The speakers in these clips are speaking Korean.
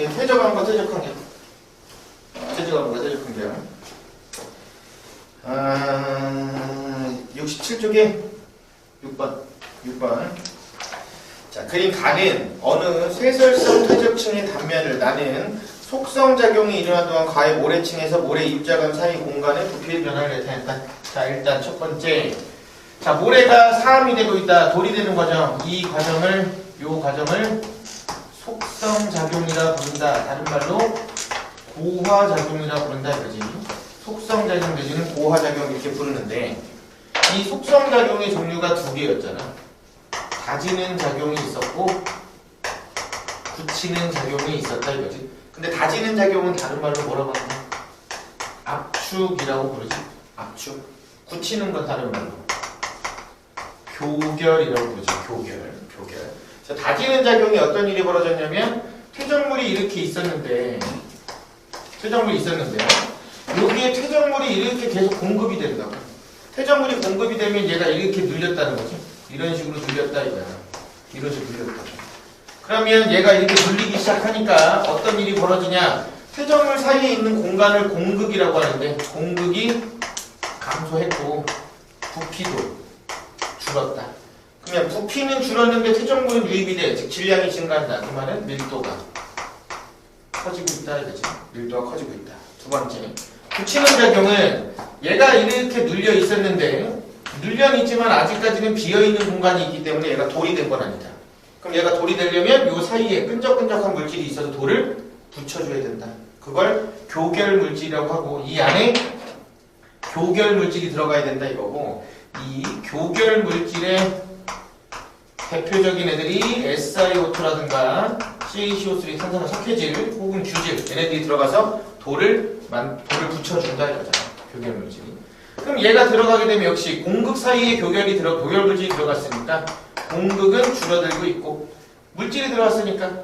퇴적함과 퇴적한계. 퇴적함과 퇴적한계야. 67쪽에 6번. 자, 그림 가는 어느 쇠설성 퇴적층의 단면을 나는 속성작용이 일어난 동안 가의 모래층에서 모래 입자감 사이 공간의 부피의 변화를 나타냈다. 자, 일단 첫 번째. 자, 모래가 사암이 되고 있다. 돌이 되는 과정. 요 과정을 속성작용이라 부른다. 다른 말로 고화작용이라 부른다 이거지. 속성작용 내지는 고화작용 이렇게 부르는데, 이 속성작용의 종류가 두 개였잖아. 다지는 작용이 있었고 굳히는 작용이 있었다 이거지. 근데 다지는 작용은 다른 말로 뭐라고 하나? 압축이라고 부르지. 압축. 굳히는 건 다른 말로 교결이라고 부르지. 교결. 자, 다지는 작용이 어떤 일이 벌어졌냐면 퇴적물이 이렇게 있었는데 여기에 퇴적물이 이렇게 계속 공급이 된다고. 퇴적물이 공급이 되면 얘가 이렇게 눌렸다는 거지. 이런 식으로 눌렸다 이거야. 이런 식으로 눌렸다. 그러면 얘가 이렇게 눌리기 시작하니까 어떤 일이 벌어지냐? 퇴적물 사이에 있는 공간을 공극이라고 하는데, 공극이 감소했고 부피도 줄었다. 그러면 부피는 줄었는데 퇴적물은 유입이 돼. 즉 질량이 증가한다. 그 말은 밀도가 커지고 있다 이거지. 밀도가 커지고 있다. 두 번째, 굳히는 작용은 얘가 이렇게 눌려 있었는데, 눌려는 있지만 아직까지는 비어있는 공간이 있기 때문에 얘가 돌이 된 건 아니다. 그럼 얘가 돌이 되려면 요 사이에 끈적끈적한 물질이 있어서 돌을 붙여줘야 된다. 그걸 교결물질이라고 하고, 이 안에 교결물질이 들어가야 된다 이거고, 이 교결물질의 대표적인 애들이 SiO2라든가 CaCO3 산산화 석회질 혹은 규질, 얘네들이 들어가서 돌을 붙여준다 이거잖아. 교결물질이. 그럼 얘가 들어가게 되면 역시 공극 사이에 교결물질이 들어갔으니까 공극은 줄어들고 있고, 물질이 들어갔으니까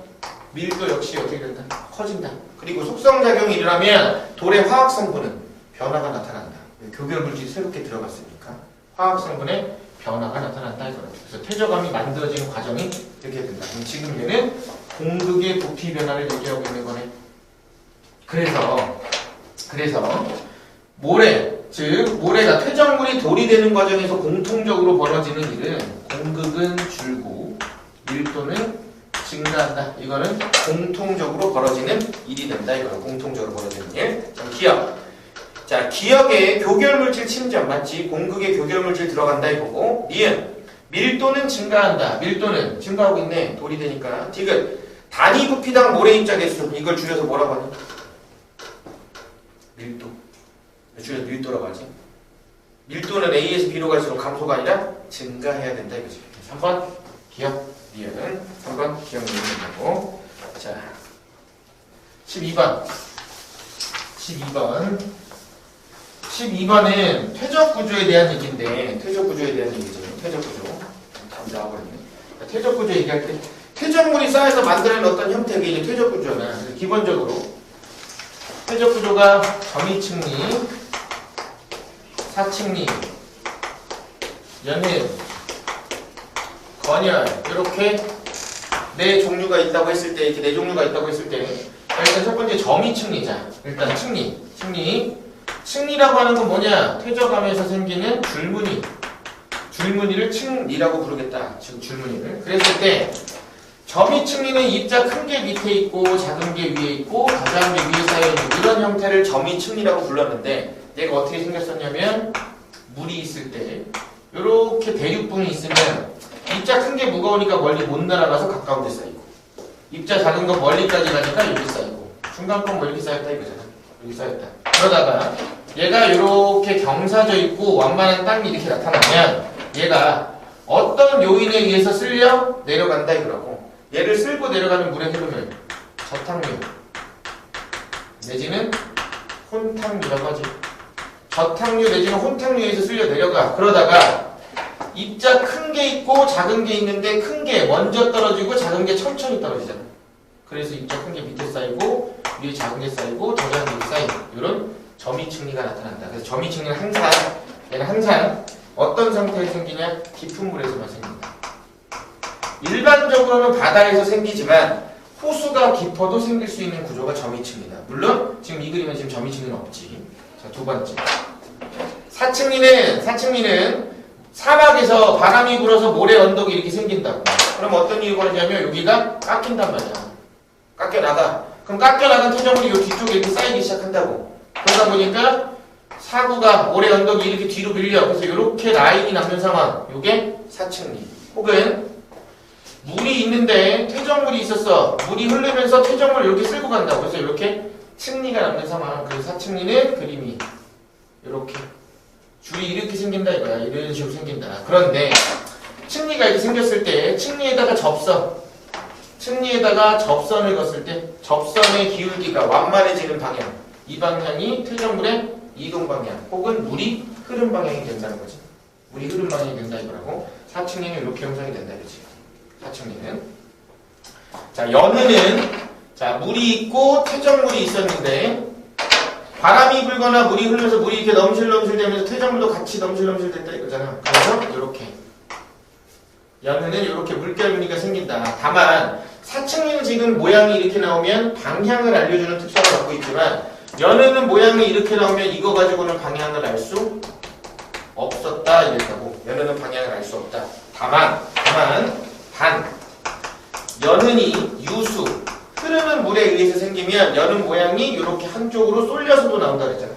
밀도 역시 어떻게 된다? 커진다. 그리고 속성작용이 일어나면 돌의 화학성분은 변화가 나타난다. 교결물질이 새롭게 들어갔으니까 화학성분의 변화가 나타난다 이거라. 그래서 퇴적암이 만들어지는 과정이 이렇게 된다. 그럼 지금 얘는 공극의 부피 변화를 얘기하고 있는 거네. 그래서 모래가 퇴적물이 돌이 되는 과정에서 공통적으로 벌어지는 일은 공극은 줄고 밀도는 증가한다. 이거는 공통적으로 벌어지는 일이 된다. 이거는 공통적으로 벌어지는 일. 기억. 자, 기억에 교결물질 침전 맞지? 공극에 교결물질 들어간다 이거고, 니은 밀도는 증가한다. 밀도는 증가하고 있네. 돌이 되니까. 디귿 단위 부피당 모래 입자 개수. 이걸 줄여서 뭐라고 하니? 밀도. 줄여서 밀도라고 하지. 밀도는 A에서 B로 갈수록 감소가 아니라 증가해야 된다 이거지. 3번 기억 니은. 3번 기억 니은이고. 자, 12번은 퇴적 구조에 대한 얘기인데, 퇴적 구조에 대한 얘기죠. 퇴적 구조. 답이 나와버렸네. 퇴적 구조 얘기할 때 퇴적물이 쌓여서 만드는 어떤 형태가 이제 퇴적 구조는 기본적으로 퇴적 구조가 점이층리, 사층리, 연일, 건열 이렇게 네 종류가 있다고 했을 때, 이렇게 네 종류가 있다고 했을 때, 일단 첫 번째 점이층리자. 일단 층리라고 하는 건 뭐냐? 퇴적암에서 생기는 줄무늬를 층리라고 부르겠다. 즉 줄무늬를. 그랬을 때 점이층리는 입자 큰 게 밑에 있고 작은 게 위에 있고 더 작은 게 위에 쌓여 있는 이런 형태를 점이층리라고 불렀는데, 얘가 어떻게 생겼었냐면 물이 있을 때 이렇게 대륙붕이 있으면 입자 큰 게 무거우니까 멀리 못 날아가서 가까운 데 쌓이고, 입자 작은 거 멀리까지 가니까 여기 쌓이고, 중간 건 뭐 이렇게 쌓였다 이거잖아. 여기 쌓였다. 그러다가 얘가 이렇게 경사져 있고 완만한 땅이 이렇게 나타나면 얘가 어떤 요인에 의해서 쓸려 내려간다 이거라고. 얘를 쓸고 내려가는 물의 흐름을 저탕류 내지는 혼탕류라고 하지. 저탕류 내지는 혼탕류에 의해서 쓸려 내려가. 그러다가 입자 큰 게 있고 작은 게 있는데 큰 게 먼저 떨어지고 작은 게 천천히 떨어지잖아. 그래서 입자 큰 게 밑에 쌓이고 위에 작은 게 쌓이고 더 작은 게 쌓이고, 이런 점이층리가 나타난다. 그래서 점이층리는 항상 어떤 상태에 생기냐? 깊은 물에서만 생긴다. 일반적으로는 바다에서 생기지만 호수가 깊어도 생길 수 있는 구조가 점이층이다. 물론 지금 이 그림은 지금 점이층은 없지. 자, 두 번째. 사층리는 사막에서 바람이 불어서 모래 언덕이 이렇게 생긴다고. 그럼 어떤 이유가 있냐면 여기가 깎인단 말이야. 깎여나가. 그럼 깎여나간 퇴적물이 요 뒤쪽에 이렇게 쌓이기 시작한다고. 그러다 보니까 사구가 모래 언덕이 이렇게 뒤로 밀려. 그래서 이렇게 라인이 남는 상황. 요게 사층리. 혹은 물이 있는데 퇴적물이 있었어. 물이 흐르면서 퇴적물을 이렇게 쓸고 간다고. 그래서 이렇게 층리가 남는 상황. 그래서 사층리는 그림이 이렇게 줄이 이렇게 생긴다 이거야. 이런 식으로 생긴다. 그런데 층리가 이렇게 생겼을 때 층리에다가 접선을 걷을 때 접선의 기울기가 완만해지는 방향. 이 방향이 퇴적물의 이동 방향 혹은 물이 흐름 방향이 된다는 거지. 물이 흐름 방향이 된다 이거라고. 사층리는 이렇게 형성이 된다 이거지. 사층리는. 자, 연은은 자, 물이 있고 퇴적물이 있었는데 바람이 불거나 물이 흘러서 물이 이렇게 넘실넘실 되면서 퇴적물도 같이 넘실넘실 됐다 이거잖아. 그래서 이렇게 연은은 이렇게 물결 무늬가 생긴다. 다만 사층리는 지금 모양이 이렇게 나오면 방향을 알려주는 특성을 갖고 있지만 연은은 모양이 이렇게 나오면 이거 가지고는 방향을 알 수 없었다 이랬다고. 연은은 방향을 알 수 없다. 다만 연은이 유수 흐르는 물에 의해서 생기면 연은 모양이 이렇게 한쪽으로 쏠려서도 나온다 그랬잖아.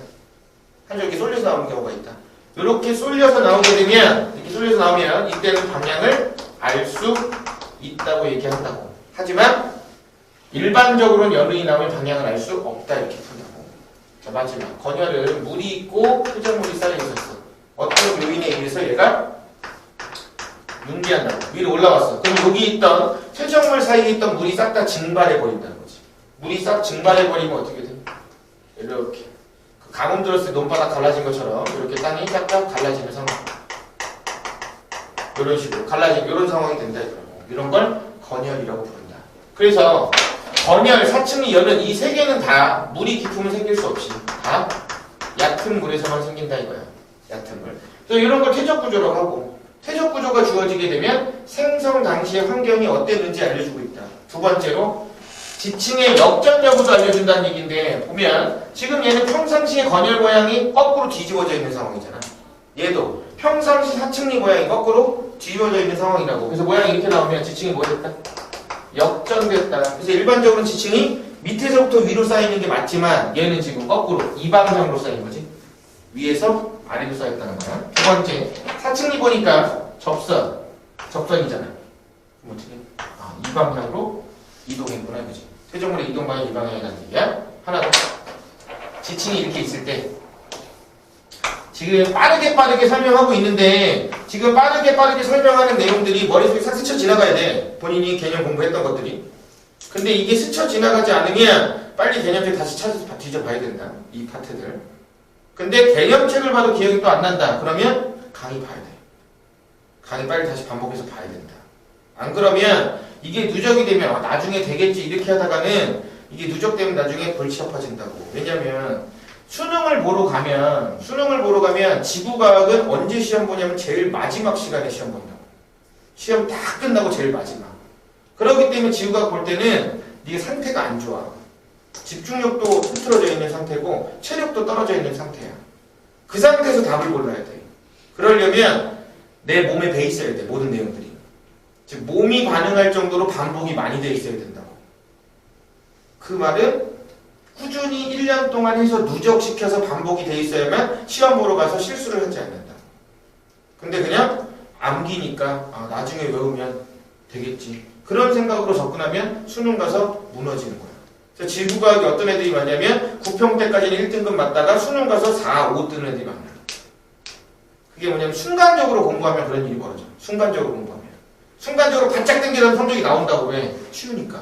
한쪽 이렇게 쏠려서 나오는 경우가 있다. 이렇게 쏠려서 나오게 되면 이렇게 쏠려서 나오면 이때는 방향을 알 수 있다고 얘기한다고. 하지만 일반적으로는 연은이 나오면 방향을 알 수 없다 이렇게 푼다고. 자, 마지막 건열은 물이 있고 퇴적물이 쌓여 있었어. 어떤 요인에 의해서 얘가 융기한다고. 위로 올라왔어. 그럼 여기 있던 퇴적물 사이에 있던 물이 싹 다 증발해 버린다는 거지. 물이 싹 증발해 버리면 어떻게 돼? 이렇게 그 가뭄 들었을 때 논바닥 갈라진 것처럼 이렇게 땅이 싹싹 갈라지는 상황. 이런 식으로 갈라진 이런 상황이 된다 이거라고. 이런 걸 건열이라고 부른다. 그래서 건열, 사층리, 연은 이 세 개는 다 물이 깊으면 생길 수 없이 다 얕은 물에서만 생긴다 이거야. 얕은 물. 그래서 이런 걸 퇴적 구조라고 하고. 퇴적 구조가 주어지게 되면 생성 당시의 환경이 어땠는지 알려주고 있다. 두 번째로 지층의 역전 여부도 알려준다는 얘기인데 보면 지금 얘는 평상시의 건열 모양이 거꾸로 뒤집어져 있는 상황이잖아. 얘도 평상시 사층리 모양이 거꾸로 뒤집어져 있는 상황이라고. 그래서 모양이 이렇게 나오면 지층이 뭐 됐다? 역전됐다. 그래서 일반적으로 지층이 밑에서부터 위로 쌓이는 게 맞지만 얘는 지금 거꾸로 이 방향으로 쌓인 거지. 위에서 아래로 쌓였다는 거야. 두 번째, 사층리 보니까 접선이잖아. 그럼 어떻게? 이 방향으로 이동했구나, 그지? 퇴적물의 이동 방향이 이 방향이라는 얘기야. 하나 더. 지층이 이렇게 있을 때 지금 빠르게 설명하고 있는데 지금 빠르게 설명하는 내용들이 머릿속에 싹 스쳐 지나가야 돼. 본인이 개념 공부했던 것들이. 근데 이게 스쳐 지나가지 않으면 빨리 개념책 다시 찾아서 뒤져봐야 된다. 이 파트들. 근데 개념책을 봐도 기억이 또 안 난다. 그러면 강의 봐야 돼. 강의 빨리 다시 반복해서 봐야 된다. 안 그러면 이게 누적이 되면 나중에 되겠지 이렇게 하다가는 이게 누적되면 나중에 골치 아파진다고. 왜냐면 수능을 보러 가면 지구과학은 언제 시험 보냐면 제일 마지막 시간에 시험 본다고. 시험 다 끝나고 제일 마지막. 그렇기 때문에 지구과학 볼 때는 네가 상태가 안 좋아. 집중력도 흐트러져 있는 상태고 체력도 떨어져 있는 상태야. 그 상태에서 답을 골라야 돼. 그러려면 내 몸에 배 있어야 돼. 모든 내용들이. 즉 몸이 반응할 정도로 반복이 많이 돼 있어야 된다고. 그 말은 꾸준히 1년 동안 해서 누적시켜서 반복이 돼 있어야만 시험 보러 가서 실수를 하지 않는다. 근데 그냥 암기니까 나중에 외우면 되겠지. 그런 생각으로 접근하면 수능 가서 무너지는 거야. 그래서 지구과학이 어떤 애들이 많냐면 9평 때까지는 1등급 맞다가 수능 가서 4, 5 뜨는 애들이 많아. 그게 뭐냐면 순간적으로 공부하면 그런 일이 벌어져. 순간적으로 공부하면. 순간적으로 바짝 당기던 성적이 나온다고. 왜? 쉬우니까.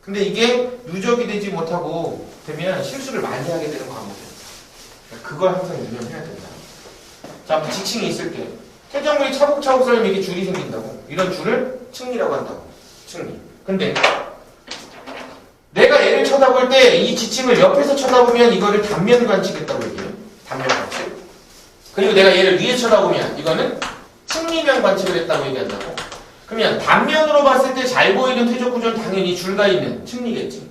근데 이게 누적이 되지 못하고 되면 실수를 많이 하게 되는 과목이에요. 그걸 항상 유념해야 된다. 자, 지층이 있을 때 퇴적물이 차곡차곡 쌓이면 이게 줄이 생긴다고. 이런 줄을 층리라고 한다고. 층리. 근데 내가 얘를 쳐다볼 때 이 지층을 옆에서 쳐다보면 이거를 단면 관측했다고 얘기해요. 단면 관측. 그리고 내가 얘를 위에 쳐다보면 이거는 층리면 관측을 했다고 얘기한다고. 그러면 단면으로 봤을 때 잘 보이는 퇴적 구조는 당연히 줄가 있는 층리겠지.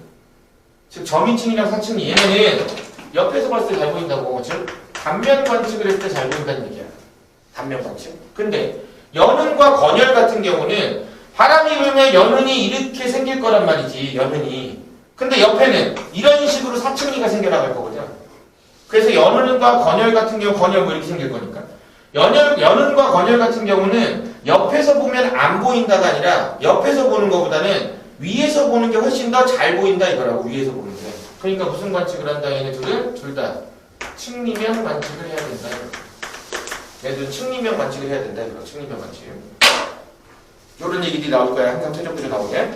즉 점인층이랑 사층리 얘네는 옆에서 봤을 때 잘 보인다고. 즉 단면 관측을 했을 때 잘 보인다는 얘기야. 단면 관측. 근데 연흔과 건열 같은 경우는 바람이 불면 연흔이 이렇게 생길 거란 말이지. 연흔이. 근데 옆에는 이런 식으로 사층리가 생겨나갈 거거든. 그래서 연흔과 건열 같은 경우 건열 뭐 이렇게 생길 거니까. 연흔과 건열 같은 경우는 옆에서 보면 안 보인다가 아니라 옆에서 보는 것보다는 위에서 보는 게 훨씬 더 잘 보인다 이거라고. 위에서 보는 게. 그러니까 무슨 관측을 한다? 얘네 둘 다 층리면 관측을 해야 된다. 얘들은 층리면 관측을 해야 된다. 이거 층리면 관측. 이런 얘기들이 나올 거야. 항상 퇴적구조 나오게.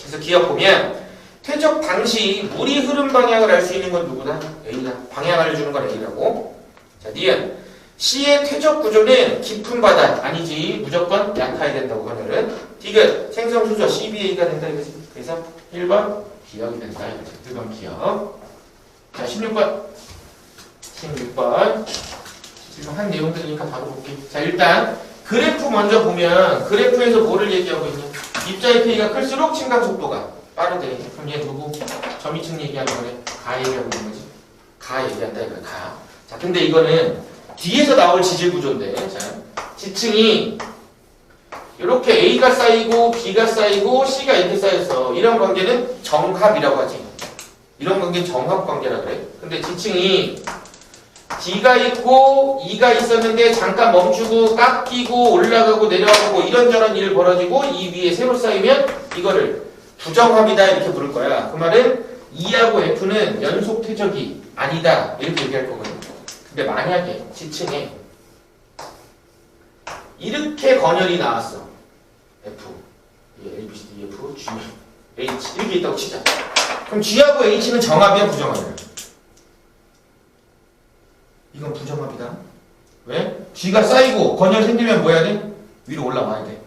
그래서 기억 보면 퇴적 당시 물이 흐름 방향을 알 수 있는 건 누구다? A다. 방향 알려주는 건 A라고. 자, 니은 C의 퇴적 구조는 깊은 바다 아니지. 무조건 약해야 된다고. 그러면은 디귿 생성 수저 CBA가 된다 이거지. 그래서 1번 기억이 된다 이거지. 1번 기억. 자, 16번. 지금 한 내용들이니까 바로 볼게. 자, 일단 그래프 먼저 보면 그래프에서 뭐를 얘기하고 있냐? 입자의 P가 클수록 침강 속도가 빠르대. 그럼 얘 누구? 점이층 얘기하는 거네. 가 얘기하고 있는 거지. 가 얘기한다 이거야. 가. 자, 근데 이거는 뒤에서 나올 지질 구조인데, 자, 지층이 이렇게 A가 쌓이고 B가 쌓이고 C가 이렇게 쌓였어. 이런 관계는 정합이라고 하지. 이런 관계는 정합 관계라 그래. 근데 지층이 D가 있고 E가 있었는데 잠깐 멈추고 깎이고 올라가고 내려가고 이런저런 일 벌어지고 이 위에 새로 쌓이면 이거를 부정합이다 이렇게 부를 거야. 그 말은 E하고 F는 연속 퇴적이 아니다 이렇게 얘기할 거거든. 근데 만약에 지층에 이렇게 건열이 나왔어. F, A, B, C, D, F, G, H 이렇게 있다고 치자. 그럼 G하고 H는 정합이야 부정합이야? 이건 부정합이다. 왜? G가 쌓이고 건열 생기면 뭐 해야 돼? 위로 올라와야 돼.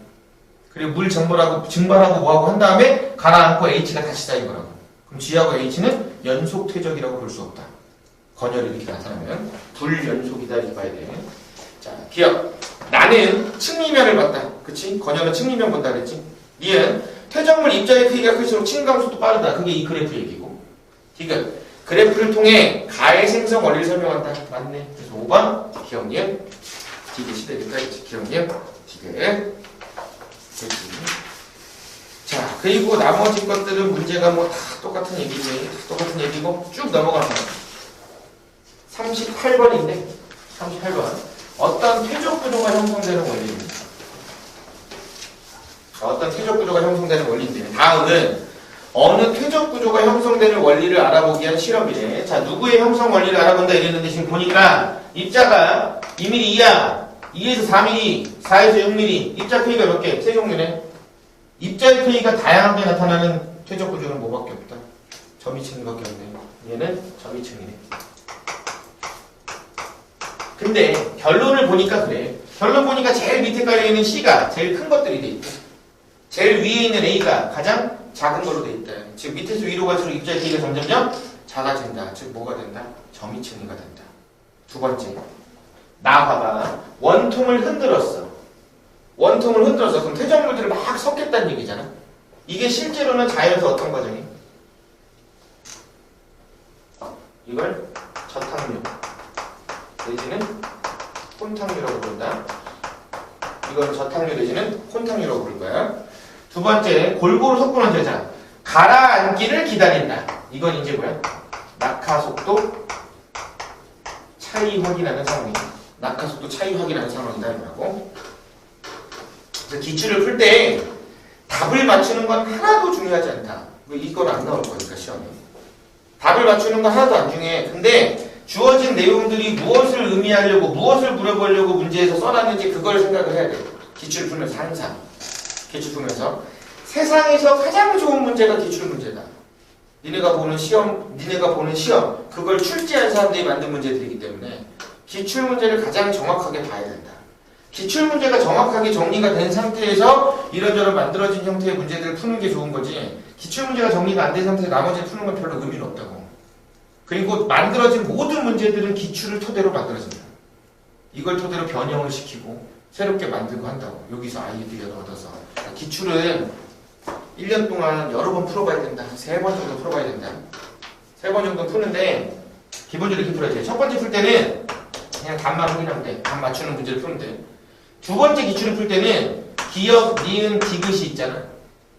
그리고 물 증발하고 뭐하고 한 다음에 가라앉고 H가 다시 쌓인 거라고. 그럼 G하고 H는 연속 퇴적이라고 볼 수 없다. 건열이 이렇게 나타나면 불연속이다 이렇게 봐야 돼. 자, 기억. 나는 층리면을 봤다. 그치? 건열은 층리면 본다 그랬지? 니은 퇴적물 입자의 크기가 클수록 침강 속도 빠르다. 그게 이 그래프 얘기고. 디귿. 그래프를 통해 가의 생성 원리를 설명한다. 맞네. 그래서 5번 기억니은 디귿이 되겠다. 기억니은 디귿. 자, 그리고 나머지 것들은 문제가 뭐 다 똑같은 얘기지. 똑같은 얘기고 쭉 넘어가면 38번인데 38번 어떤 퇴적 구조가 형성되는 원리입니다. 어떤 퇴적 구조가 형성되는 원리인데 다음은 어느 퇴적 구조가 형성되는 원리를 알아보기 위한 실험이래. 자, 누구의 형성 원리를 알아본다 이랬는데 지금 보니까 입자가 2mm 이하 2에서 4mm 4에서 6mm 입자 크기가 몇 개? 세 종류네. 입자의 크기가 다양하게 나타나는 퇴적 구조는 뭐밖에 없다? 점이층밖에 없네. 얘는 점이층이네. 근데 결론을 보니까 그래. 결론 보니까 제일 밑에 깔려있는 C가 제일 큰 것들이 돼 있다. 제일 위에 있는 A가 가장 작은 걸로 돼 있다. 즉 밑에서 위로 갈수록 입자의 크기가 점점점 작아진다. 즉 뭐가 된다? 점이층이가 된다. 두 번째, 나 봐봐. 원통을 흔들었어. 그럼 퇴적물들을 막 섞겠다는 얘기잖아. 이게 실제로는 자연에서 어떤 과정이? 이걸 저탕류 내지는 혼탕류라고 부른다. 이건 저탕류 내지는 혼탕류라고 부를 거야. 두 번째, 골고루 섞어놓은 제자. 가라앉기를 기다린다. 이건 이제 뭐야? 낙하 속도 차이 확인하는 상황이다. 낙하 속도 차이 확인하는 상황이다. 이라고. 그래서 기출을 풀 때 답을 맞추는 건 하나도 중요하지 않다. 이건 안 나올 거니까 시험에. 답을 맞추는 건 하나도 안 중요해. 근데 주어진 내용들이 무엇을 의미하려고 무엇을 물어보려고 문제에서 써놨는지 그걸 생각을 해야 돼. 기출 풀면서 항상. 기출 풀면서 세상에서 가장 좋은 문제가 기출 문제다. 니네가 보는 시험 그걸 출제한 사람들이 만든 문제들이기 때문에 기출 문제를 가장 정확하게 봐야 된다. 기출 문제가 정확하게 정리가 된 상태에서 이런저런 만들어진 형태의 문제들을 푸는 게 좋은 거지. 기출 문제가 정리가 안 된 상태에서 나머지 푸는 건 별로 의미는 없다고. 그리고 만들어진 모든 문제들은 기출을 토대로 만들어진다. 이걸 토대로 변형을 시키고 새롭게 만들고 한다고. 여기서 아이디어를 얻어서. 기출은 1년 동안 여러 번 풀어봐야 된다. 한 3번 정도 풀어봐야 된다. 3번 정도 푸는데 기본적으로 이렇게 풀어야 돼. 첫 번째 풀 때는 그냥 답만 확인하면 돼. 답 맞추는 문제를 푸면 돼. 두 번째 기출을 풀 때는 기역, 니은, 디귿이 있잖아.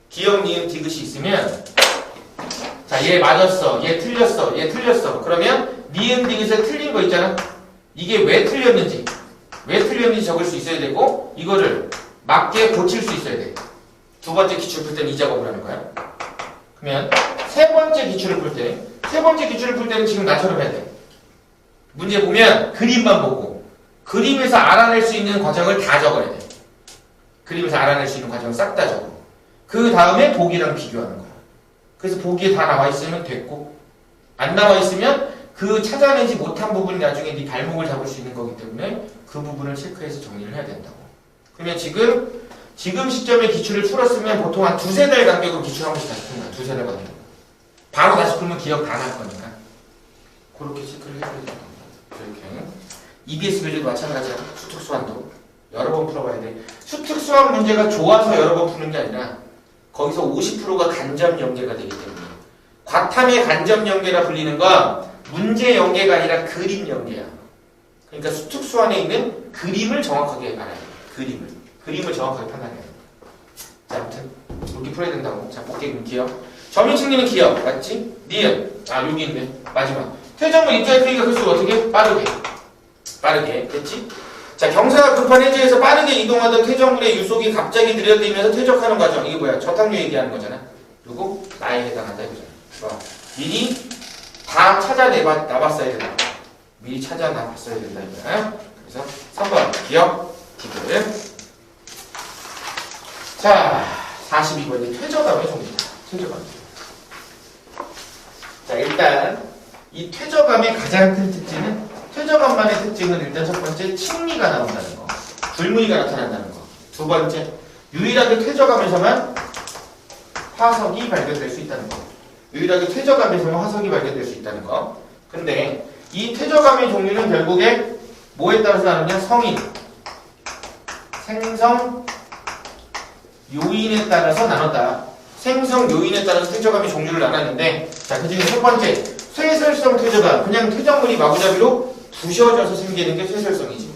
기역, 니은, 디귿이 있으면 자, 얘 맞았어. 얘 틀렸어. 얘 틀렸어. 그러면 니은, 디귿에 틀린 거 있잖아. 이게 왜 틀렸는지 적을 수 있어야 되고 이거를 맞게 고칠 수 있어야 돼. 두 번째 기출 풀 때는 이 작업을 하는 거야. 그러면 세 번째 기출을 풀 때는 지금 나처럼 해야 돼. 문제 보면 그림만 보고 그림에서 알아낼 수 있는 과정을 다 적어야 돼. 그림에서 알아낼 수 있는 과정을 싹 다 적어. 그 다음에 보기랑 비교하는 거야. 그래서 보기에 다 나와 있으면 됐고 안 나와 있으면 그 찾아내지 못한 부분이 나중에 네 발목을 잡을 수 있는 거기 때문에 그 부분을 체크해서 정리를 해야 된다고. 그러면 지금 시점에 기출을 풀었으면 보통 한 2-3달 간격으로 기출 한 번씩 다시 푸는 거야. 2-3달 간격. 바로 다시 풀면 기억 다 날 거니까. 그렇게 체크를 해야 된다. 이렇게. EBS 교재도 마찬가지야. 수특수환도. 여러 번 풀어봐야 돼. 수특수환 문제가 좋아서 여러 번 푸는 게 아니라 거기서 50%가 간접 연계가 되기 때문에 과탐의 간접 연계라 불리는 건 문제 연계가 아니라 그림 연계야. 그러니까 수특수환에 있는 그림을 정확하게 알아야 돼. 그림을 정확하게 판단해야 돼. 자, 아무튼 이렇게 풀어야 된다고. 자, 복귀 기억. 점인칭리는 기억, 맞지? 니은. 아, 여기 있네. 마지막. 퇴적물 입자의 크기가 클수록 어떻게? 빠르게. 됐지? 자, 경사가 급한 해제에서 빠르게 이동하던 퇴적물의 유속이 갑자기 느려지면서 퇴적하는 과정. 이게 뭐야? 저탕류 얘기하는 거잖아. 그리고 나에 해당한다 이거잖아. 좋아. 미리 다 나봤어야 된다. 미리 나봤어야 된다 이거야. 그래서 3번 기억, 디귿. 자, 42번이 퇴적감의 종류다. 퇴적감. 자, 일단 이 퇴적감의 가장 큰 특징은 퇴적감만의 특징은 일단 첫 번째 칭리가 나온다는 거. 줄무늬가 나타난다는 거. 두 번째 유일하게 퇴적감에서만 화석이 발견될 수 있다는 거. 유일하게 퇴적감에서만 화석이 발견될 수 있다는 거. 근데 이 퇴적감의 종류는 결국에 뭐에 따라서 나누냐? 성인, 생성, 요인에 따라서 나눴다. 생성 요인에 따라서 퇴적감의 종류를 나눴는데, 자, 그 중에 첫 번째, 쇠설성 퇴적감. 그냥 퇴적물이 마구잡이로 부셔져서 생기는 게 쇠설성이지.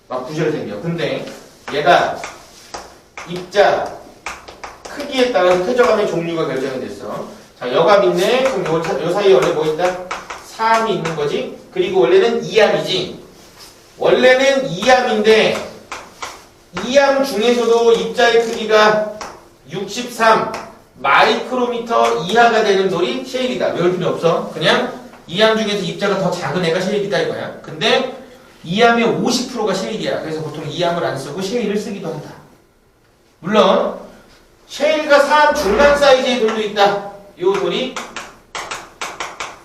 막 부셔져 생겨. 근데 얘가 입자 크기에 따라서 퇴적감의 종류가 결정이 됐어. 자, 여감 있네. 그럼 요 사이에 원래 뭐 있다? 3이 있는 거지. 그리고 원래는 2암이지. 원래는 2암인데 2암 중에서도 입자의 크기가 63 마이크로미터 이하가 되는 돌이 셰일이다. 외울 필요 없어. 그냥 2암 중에서 입자가 더 작은 애가 셰일이다 이거야. 근데 2암의 50%가 셰일이야. 그래서 보통 2암을 안 쓰고 셰일을 쓰기도 한다. 물론 셰일과 3 중간 사이즈의 돌도 있다. 요 돌이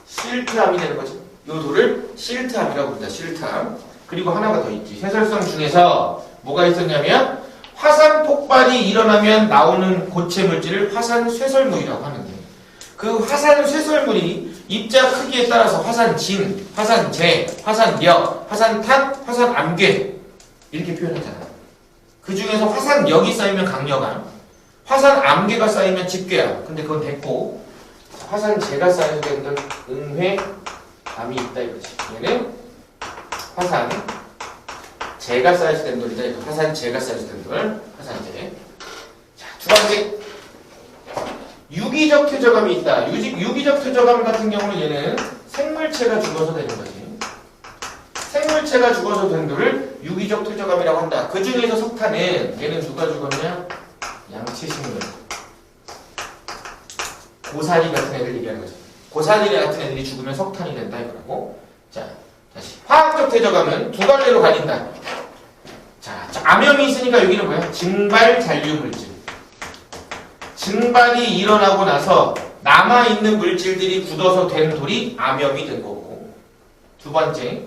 실트암이 되는 거지. 요 돌을 실트암이라고 부른다. 실트암. 그리고 하나가 더 있지. 쇠설성 중에서 뭐가 있었냐면 화산 폭발이 일어나면 나오는 고체 물질을 화산 쇠설물이라고 하는데 그 화산 쇠설물이 입자 크기에 따라서 화산진, 화산재, 화산력, 화산탄, 화산암괴 이렇게 표현하잖아. 그 중에서 화산력이 쌓이면 강력암, 화산암괴가 쌓이면 집괴암. 근데 그건 됐고 화산재가 쌓여야 되는 은회암이 있다 이거지. 얘는 화산재가 쌓여야 되는 돌이다 이거. 화산재가 쌓여야 되는 돌, 화산재. 자, 두 번째. 유기적 퇴적감이 있다. 유기적 퇴적감 같은 경우는 얘는 생물체가 죽어서 되는 거지. 생물체가 죽어서 된 돌을 유기적 퇴적감이라고 한다. 그 중에서 석탄은 얘는 누가 죽었냐? 양치식물. 고사리 같은 애들 얘기하는 거죠. 고사리 같은 애들이 죽으면 석탄이 된다 이거라고. 자, 다시. 화학적 퇴적감은 두 갈래로 갈린다. 자, 암염이 있으니까 여기는 뭐야? 증발 잔류 물질. 증발이 일어나고 나서 남아있는 물질들이 굳어서 된 돌이 암염이 된 거고. 두 번째,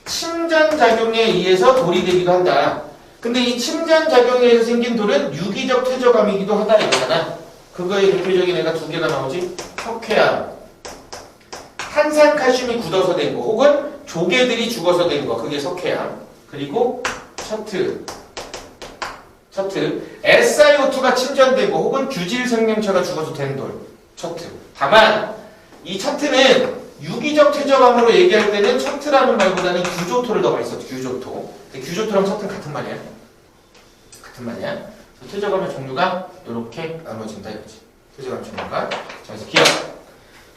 침전작용에 의해서 돌이 되기도 한다. 근데 이 침전작용에 의해서 생긴 돌은 유기적 퇴적감이기도 하다 이거잖아. 그거의 대표적인 애가 두 개가 나오지. 석회암, 탄산칼슘이 굳어서 된 거, 혹은 조개들이 죽어서 된 거, 그게 석회암. 그리고 SiO2가 침전되고 혹은 규질 생명체가 죽어서 된 돌. 셔트. 다만 이 셔트는 유기적 퇴적암으로 얘기할 때는 셔트라는 말보다는 규조토를 더 많이 써. 규조토. 규조토랑 셔트는 같은 말이야. 같은 말이야. 퇴적암의 종류가 이렇게 나눠진다 이거지. 퇴적암 종류가. 자, 그래서 기억.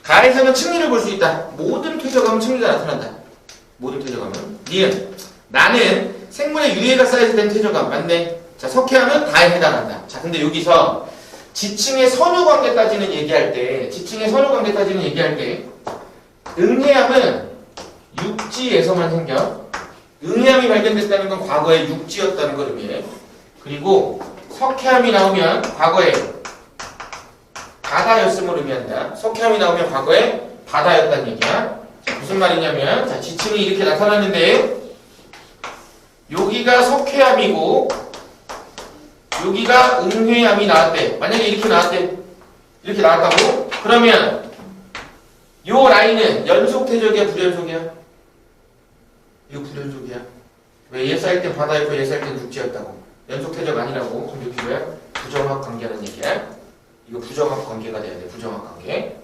가에서는 층리를 볼 수 있다. 모든 퇴적암은 층리가 나타난다. 모든 퇴적암은. 니은. 나는 생물의 유해가 쌓여서 된 퇴적암. 맞네. 자, 석회암은 다에 해당한다. 자, 근데 여기서 지층의 선유관계까지는 얘기할 때, 응해암은 육지에서만 생겨. 응해암이 발견됐다는 건 과거에 육지였다는 걸 의미해. 그리고 석회암이 나오면 과거에 바다였음을 의미한다. 석회암이 나오면 과거에 바다였다는 얘기야. 자, 무슨 말이냐면, 자, 지층이 이렇게 나타났는데, 여기가 석회암이고, 여기가 응회암이 나왔대. 만약에 이렇게 나왔대. 이렇게 나왔다고? 그러면 요 라인은 연속퇴적이야, 불연속이야? 이거 불연속이야. 왜 얘 쌓일 땐 바다였고 얘 쌓일 땐 육지였다고? 연속퇴적 아니라고? 그럼 여기 뭐야? 부정합 관계라는 얘기야. 이거 부정합 관계가 돼야 돼. 부정합 관계.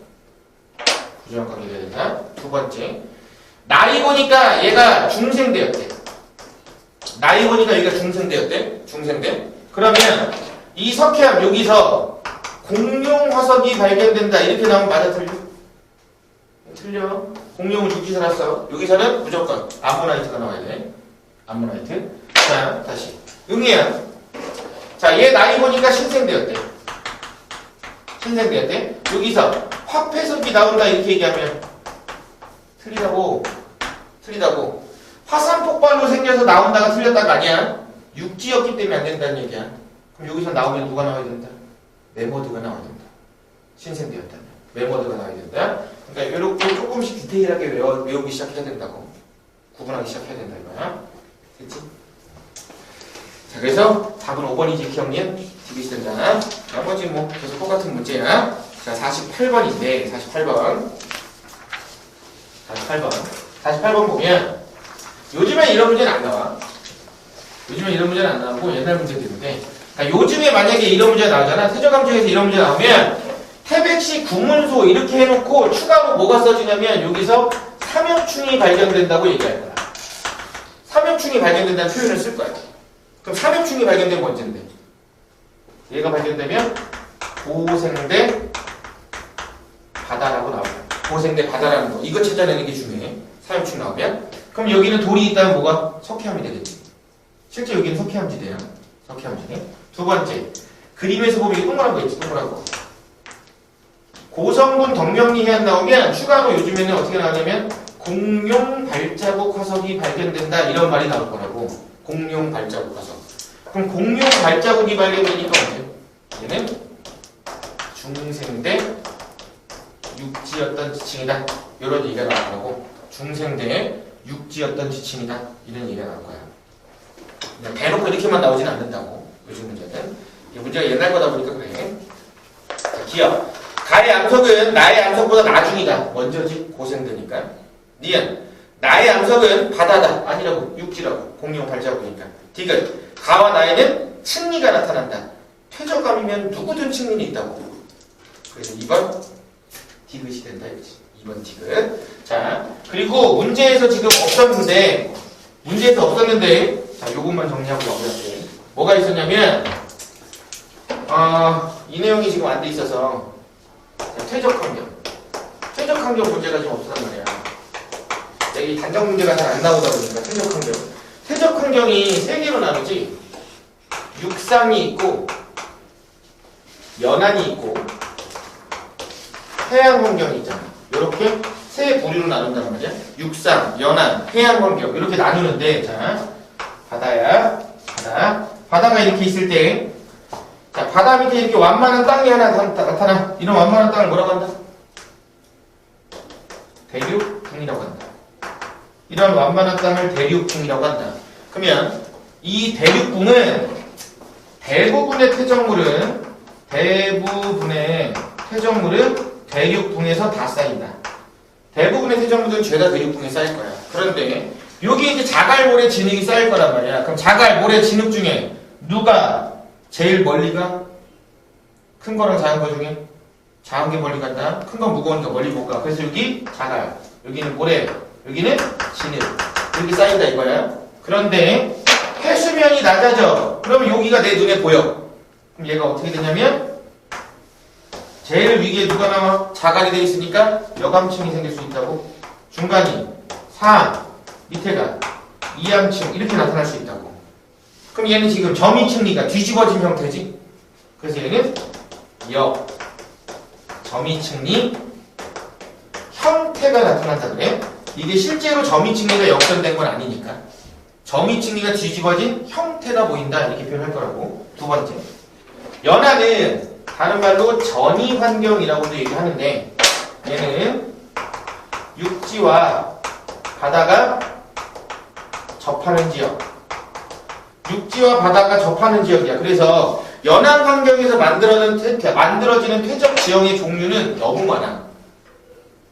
부정합 관계 돼야 된다. 두 번째. 나이 보니까 얘가 중생대였대. 나이 보니까 얘가 중생대였대. 중생대. 그러면 이 석회암 여기서 공룡 화석이 발견된다 이렇게 나오면 맞아 틀려? 틀려. 공룡은 죽지 살았어. 여기서는 무조건 암모나이트가 나와야 돼. 암모나이트. 자, 다시 응해암. 자, 얘 나이 보니까 신생대였대. 신생대였대. 여기서 화폐석이 나온다 이렇게 얘기하면 틀리다고. 틀리다고. 화산 폭발로 생겨서 나온다가 틀렸다가 아니야. 육지였기 때문에 안 된다는 얘기야. 그럼 여기서 나오면 누가 나와야 된다? 메모드가 나와야 된다. 신생되었다면. 메모드가 나와야 된다. 그러니까 이렇게 조금씩 디테일하게 외우기 시작해야 된다고. 구분하기 시작해야 된다 이거야. 됐지? 자, 그래서 답은 5번이지 기억님. 디비스 된다. 나머지 뭐 계속 똑같은 문제야. 자, 48번인데 48번. 48번 보면 요즘엔 이런 문제는 안 나와. 요즘에 이런 문제는 안 나오고 옛날 문제들인데, 그러니까 요즘에 만약에 이런 문제가 나오잖아. 퇴적암 중에서 이런 문제 나오면 태백시 구문소 이렇게 해놓고 추가로 뭐가 써지냐면 여기서 삼엽충이 발견된다고 얘기할 거야. 삼엽충이 발견된다는 표현을 쓸 거야. 그럼 삼엽충이 발견된 건 언젠데? 얘가 발견되면 고생대 바다라고 나와요. 고생대 바다라는 거. 이거 찾아내는 게 중요해. 삼엽충 나오면. 그럼 여기는 돌이 있다면 뭐가? 석회암이 되겠지. 실제 여기는 석회암지대야. 석회암지대. 두 번째. 그림에서 보면 이게 동그란 거 있지, 동그란 거. 고성분 덕명리 해안 나오면 추가로 요즘에는 어떻게 나오냐면 공룡 발자국 화석이 발견된다 이런 말이 나올 거라고. 공룡 발자국 화석. 그럼 공룡 발자국이 발견되니까 언제? 얘는 중생대 육지였던 지층이다. 이런 얘기가 나올 거라고. 중생대 육지였던 지층이다. 이런 얘기가 나올 거야. 그냥 대놓고 이렇게만 나오진 않는다고. 요즘 문제는. 이 문제가 옛날 거다 보니까 그래. 자, 기억. 가의 암석은 나의 암석보다 나중이다. 먼저지. 고생되니까. 니은. 나의 암석은 바다다. 아니라고. 육지라고. 공룡 발자국이니까. 디귿. 가와 나에는 층리가 나타난다. 퇴적감이면 누구든 층리는 있다고. 그래서 2번 디귿이 된다. 이거지. 2번 디귿. 자, 그리고 문제에서 지금 없었는데, 자, 요것만 정리하고 넘어갈게요. 뭐가 있었냐면, 이 내용이 지금 안 돼 있어서, 퇴적 환경 문제가 좀 없었단 말이야. 이 단정 문제가 잘 안 나오다 보니까 퇴적 환경이 세 개로 나누지. 육상이 있고, 연안이 있고, 해양 환경이 있잖아. 이렇게 세 부류로 나눈단 말이야. 육상, 연안, 해양 환경 이렇게 나누는데, 자, 바다야, 바다가 이렇게 있을 때, 자, 바다 밑에 이렇게 완만한 땅이 하나 나타나. 이런 완만한 땅을 뭐라고 한다? 대륙붕이라고 한다. 이런 완만한 땅을 대륙붕이라고 한다. 그러면 이 대륙붕은 대부분의 퇴적물은 대륙붕에서 다 쌓인다. 대부분의 퇴적물은 죄다 대륙붕에 쌓일 거야. 그런데 여기 이제 자갈모래 진흙이 쌓일 거란 말이야. 그럼 자갈모래 진흙 중에 누가 제일 멀리 가? 큰 거랑 작은 거 중에 작은 게 멀리 간다. 큰 건 무거우니까 멀리 못 가. 그래서 여기 자갈, 여기는 모래, 여기는 진흙 이렇게 쌓인다 이거야. 그런데 해수면이 낮아져. 그러면 여기가 내 눈에 보여. 그럼 얘가 어떻게 되냐면 제일 위에 누가 나와? 자갈이 돼 있으니까 여감층이 생길 수 있다고. 중간이 상하, 밑에가 이암층 이렇게 나타날 수 있다고. 그럼 얘는 지금 점이층리가 뒤집어진 형태지. 그래서 얘는 점이층리 형태가 나타난다 그래. 이게 실제로 점이층리가 역전된 건 아니니까 점이층리가 뒤집어진 형태가 보인다 이렇게 표현할 거라고. 두 번째, 연화는 다른 말로 전이 환경이라고도 얘기하는데 얘는 육지와 바다가 접하는 지역, 육지와 바다가 접하는 지역이야. 그래서 연안 환경에서 만들어지는 퇴적 지형의 종류는 너무 많아.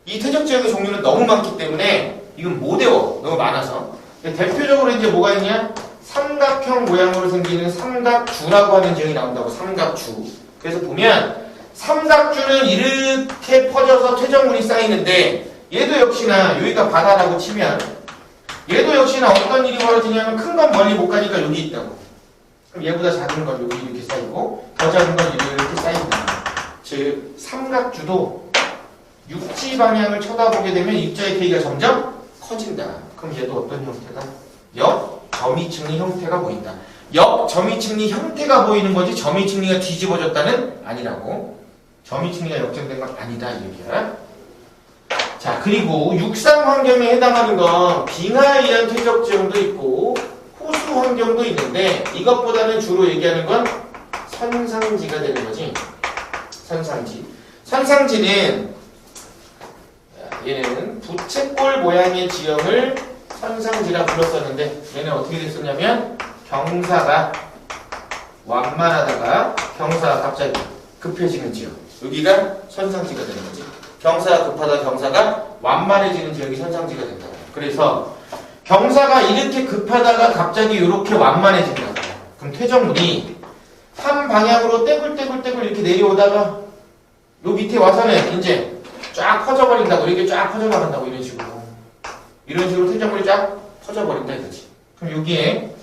이 퇴적 지형의 종류는 너무 많기 때문에 이건 못 외워. 너무 많아서. 대표적으로 이제 뭐가 있냐? 삼각형 모양으로 생기는 삼각주라고 하는 지형이 나온다고. 삼각주. 그래서 보면 삼각주는 이렇게 퍼져서 퇴적물이 쌓이는데 얘도 역시나 여기가 바다라고 치면 얘도 역시나 어떤 일이 벌어지냐면 큰 건 멀리 못 가니까 여기 있다고. 그럼 얘보다 작은 건 여기 이렇게 쌓이고 더 작은 건 이렇게 쌓인다. 즉 삼각주도 육지 방향을 쳐다보게 되면 입자의 크기가 점점 커진다. 그럼 얘도 어떤 형태다? 점이층리 형태가 보인다. 점이층리 형태가 보이는 거지 점이층리가 뒤집어졌다는 아니라고. 점이층리가 역전된 건 아니다 이 얘기야. 자, 그리고 육상 환경에 해당하는 건 빙하에 의한 퇴적 지형도 있고 호수 환경도 있는데 이것보다는 주로 얘기하는 건 선상지가 되는 거지. 선상지. 선상지는 얘는 부채꼴 모양의 지형을 선상지라 불렀었는데 얘는 어떻게 됐었냐면 경사가 완만하다가 경사가 갑자기 급해지는 지역. 여기가 선상지가 되는 거지. 경사가 급하다 경사가 완만해지는 지역이 선상지가 된다. 그래서 경사가 이렇게 급하다가 갑자기 이렇게 완만해진다. 그럼 퇴적물이 한 방향으로 떼굴떼굴떼굴 이렇게 내려오다가 요 밑에 와서는 이제 쫙 퍼져버린다고. 이렇게 쫙 퍼져나간다고. 이런 식으로 퇴적물이 쫙 퍼져버린다 이거지. 그럼 여기에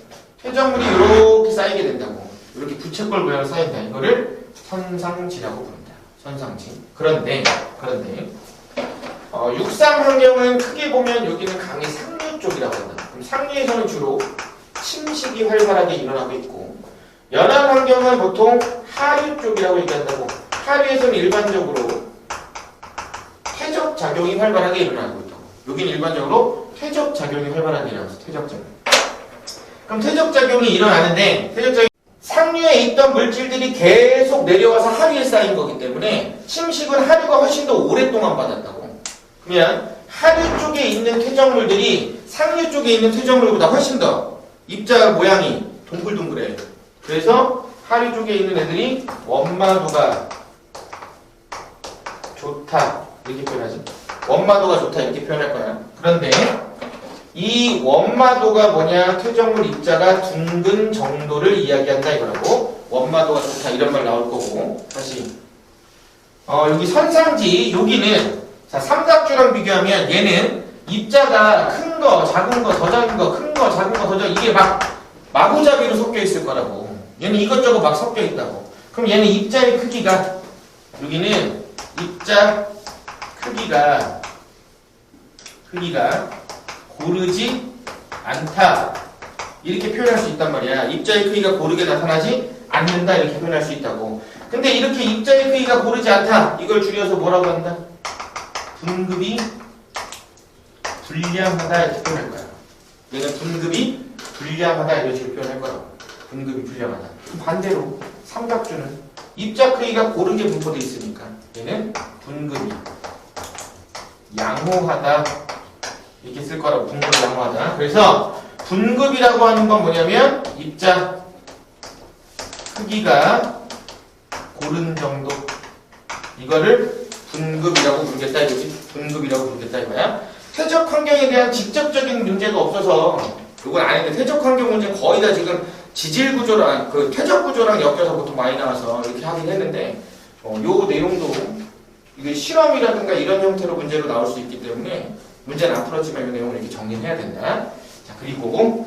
퇴적물이 이렇게 쌓이게 된다고. 이렇게 부채꼴 모양으로 쌓인다. 이거를 선상지라고 부른다. 선상지. 그런데 육상 환경은 크게 보면 여기는 강의 상류 쪽이라고 한다. 그럼 상류에서는 주로 침식이 활발하게 일어나고 있고 연안 환경은 보통 하류 쪽이라고 얘기한다고. 하류에서는 일반적으로 퇴적 작용이 활발하게 일어나고 있다고. 여기는 일반적으로 퇴적 작용이 활발하게 일어나서 퇴적 작용. 그럼 퇴적 작용이 일어나는데 상류에 있던 물질들이 계속 내려와서 하류에 쌓인 거기 때문에 침식은 하류가 훨씬 더 오랫동안 받았다고. 그러면 하류 쪽에 있는 퇴적물들이 상류 쪽에 있는 퇴적물보다 훨씬 더 입자 모양이 동글동글해. 그래서 하류 쪽에 있는 애들이 원마도가 좋다 이렇게 표현하지. 원마도가 좋다 이렇게 표현할 거야. 그런데 이 원마도가 뭐냐? 퇴적물 입자가 둥근 정도를 이야기한다 이거라고. 원마도가 좋다 이런 말 나올 거고. 다시 여기 선상지 여기는 자 삼각주랑 비교하면 얘는 입자가 큰 거, 작은 거, 더 작은 거, 큰 거, 작은 거, 더 작은 거 이게 막 마구잡이로 섞여 있을 거라고. 얘는 이것저것 막 섞여 있다고. 그럼 얘는 입자의 크기가 여기는 입자 크기가 고르지 않다 이렇게 표현할 수 있단 말이야. 입자의 크기가 고르게 나타나지 않는다 이렇게 표현할 수 있다고. 근데 이렇게 입자의 크기가 고르지 않다 이걸 줄여서 뭐라고 한다? 분급이 불량하다 이렇게 표현할 거야. 얘는 분급이 불량하다 이런 식으로 표현할 거라고. 분급이 불량하다. 반대로 삼각주는 입자 크기가 고르게 분포되어 있으니까 얘는 분급이 양호하다 이렇게 쓸 거라고. 분급이 양호하다. 그래서 분급이라고 하는 건 뭐냐면 입자 크기가 고른 정도 이거를 분급이라고 부르겠다 이거지. 분급이라고 부르겠다 이거야. 퇴적 환경에 대한 직접적인 문제가 없어서 이건 아닌데 퇴적 환경 문제 거의 다 지금 지질 구조랑 그 퇴적 구조랑 엮여서 보통 많이 나와서 이렇게 하긴 했는데 요 내용도 이게 실험이라든가 이런 형태로 문제로 나올 수 있기 때문에 문제는 안 풀었지만 이 내용을 이렇게 정리해야 된다. 자, 그리고